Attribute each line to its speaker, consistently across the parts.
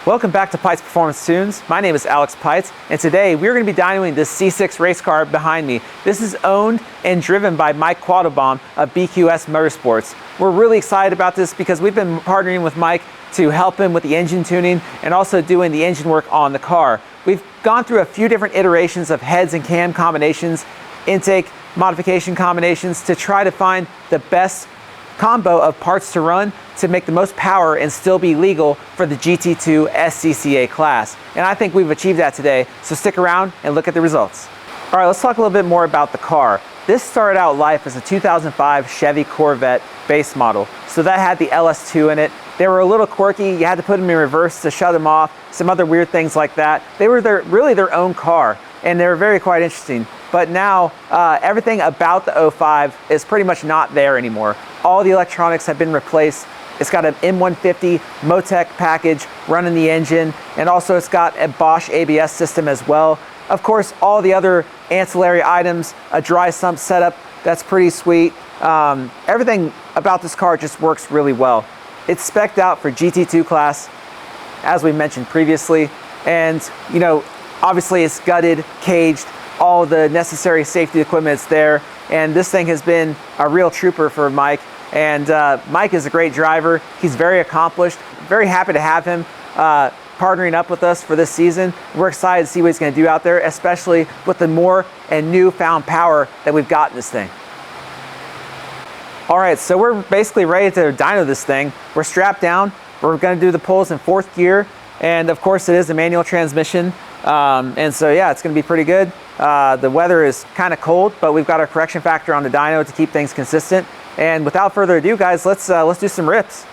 Speaker 1: Welcome back to Peitz Performance Tunes. My name is Alex Peitz, and today we're going to be dynoing this C6 race car behind me. This is owned and driven by Mike Quattlebaum of BQS Motorsports. We're really excited about this because we've been partnering with Mike to help him with the engine tuning and also doing the engine work on the car. We've gone through a few different iterations of heads and cam combinations, intake modification combinations to try to find the best combo of parts to run to make the most power and still be legal for the GT2 SCCA class. And I think we've achieved that today, so stick around and look at the results. All right, let's talk a little bit more about the car. This started out life as a 2005 Chevy Corvette base model. So that had the LS2 in it. They were a little quirky. You had to put them in reverse to shut them off, some other weird things like that. They were really their own car, and they were very quite interesting. But now everything about the 05 is pretty much not there anymore. All the electronics have been replaced. It's got an M150 Motec package running the engine, and also it's got a Bosch ABS system as well. Of course, all the other ancillary items, a dry sump setup, that's pretty sweet. Everything about this car just works really well. It's spec'd out for GT2 class, as we mentioned previously, and you know, obviously it's gutted, caged, all the necessary safety equipment is there, and this thing has been a real trooper for Mike. And Mike is a great driver. He's very accomplished. Very happy to have him partnering up with us for this season. We're excited to see what he's going to do out there, especially with the more and newfound power that we've got in this thing. All right, so we're basically ready to dyno this thing. We're strapped down. We're going to do the pulls in 4th gear, and of course it is a manual transmission. And so yeah, it's going to be pretty good. The weather is kind of cold, but we've got our correction factor on the dyno to keep things consistent. And without further ado, guys, let's do some rips.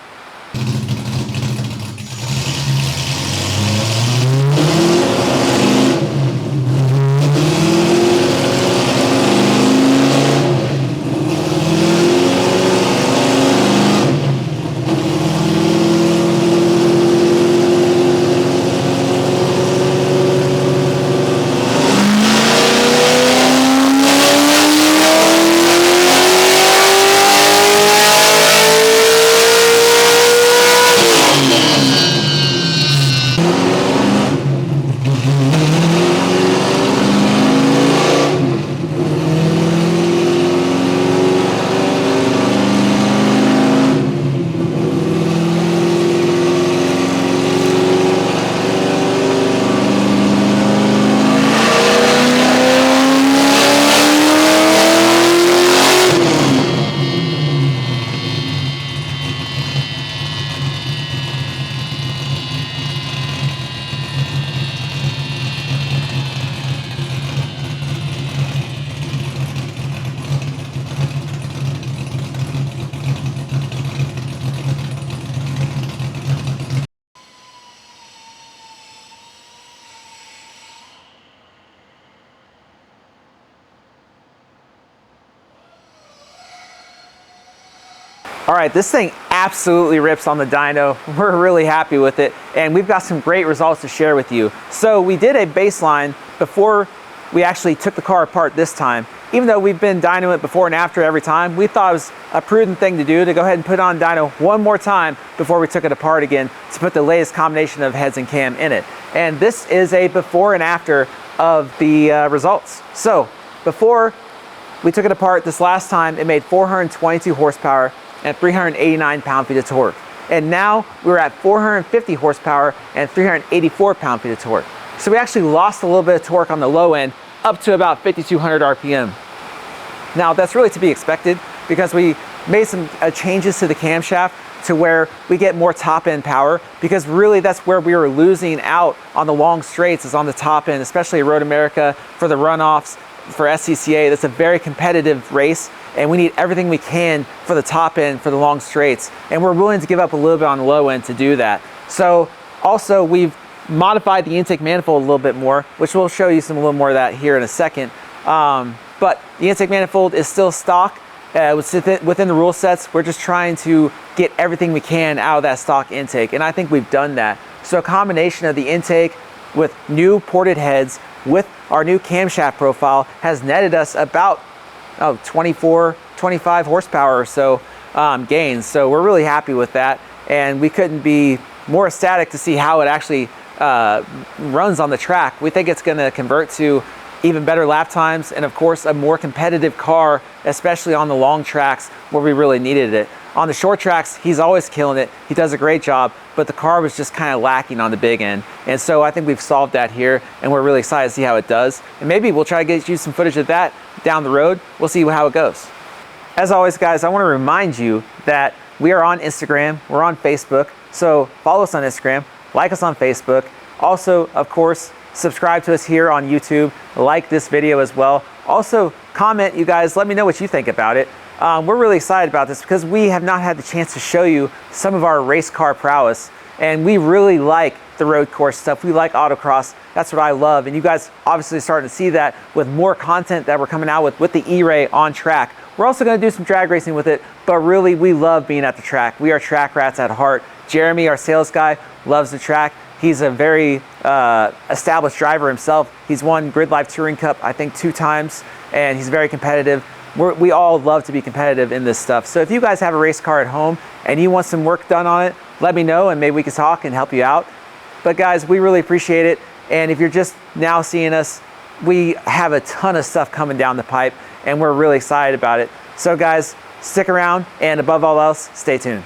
Speaker 1: All right, this thing absolutely rips on the dyno. We're really happy with it, and we've got some great results to share with you. So we did a baseline before we actually took the car apart this time. Even though we've been dynoing it before and after every time, we thought it was a prudent thing to do to go ahead and put on dyno one more time before we took it apart again to put the latest combination of heads and cam in it. And this is a before and after of the results. So before we took it apart this last time, it made 422 horsepower and 389 pound-feet of torque. And now we're at 450 horsepower and 384 pound-feet of torque. So we actually lost a little bit of torque on the low end up to about 5,200 RPM. Now that's really to be expected because we made some changes to the camshaft to where we get more top-end power, because really that's where we were losing out on the long straights, is on the top end, especially at Road America for the runoffs. For SCCA, that's a very competitive race, and we need everything we can for the top end, for the long straights, and we're willing to give up a little bit on the low end to do that. So also we've modified the intake manifold a little bit more, which we'll show you a little more of that here in a second. But the intake manifold is still stock within the rule sets. We're just trying to get everything we can out of that stock intake, and I think we've done that. So a combination of the intake with new ported heads with our new camshaft profile has netted us about 24, 25 horsepower or so gains. So we're really happy with that, and we couldn't be more ecstatic to see how it actually runs on the track. We think it's going to convert to even better lap times, and of course a more competitive car, especially on the long tracks where we really needed it. On the short tracks, he's always killing it. He does a great job, but the car was just kind of lacking on the big end. And so I think we've solved that here, and we're really excited to see how it does. And maybe we'll try to get you some footage of that down the road. We'll see how it goes. As always, guys, I want to remind you that we are on Instagram, we're on Facebook, so follow us on Instagram, like us on Facebook. Also, of course, subscribe to us here on YouTube, like this video as well. Also, comment, you guys, let me know what you think about it. We're really excited about this because we have not had the chance to show you some of our race car prowess, and we really like the road course stuff. We like autocross. That's what I love, and you guys obviously starting to see that with more content that we're coming out with the E-Ray on track. We're also going to do some drag racing with it, but really we love being at the track. We are track rats at heart. Jeremy, our sales guy, loves the track. He's a very established driver himself. He's won Grid Life Touring Cup, I think, 2 times, and he's very competitive. We all love to be competitive in this stuff. So if you guys have a race car at home and you want some work done on it, let me know and maybe we can talk and help you out. But guys, we really appreciate it. And if you're just now seeing us, we have a ton of stuff coming down the pipe and we're really excited about it. So guys, stick around, and above all else, stay tuned.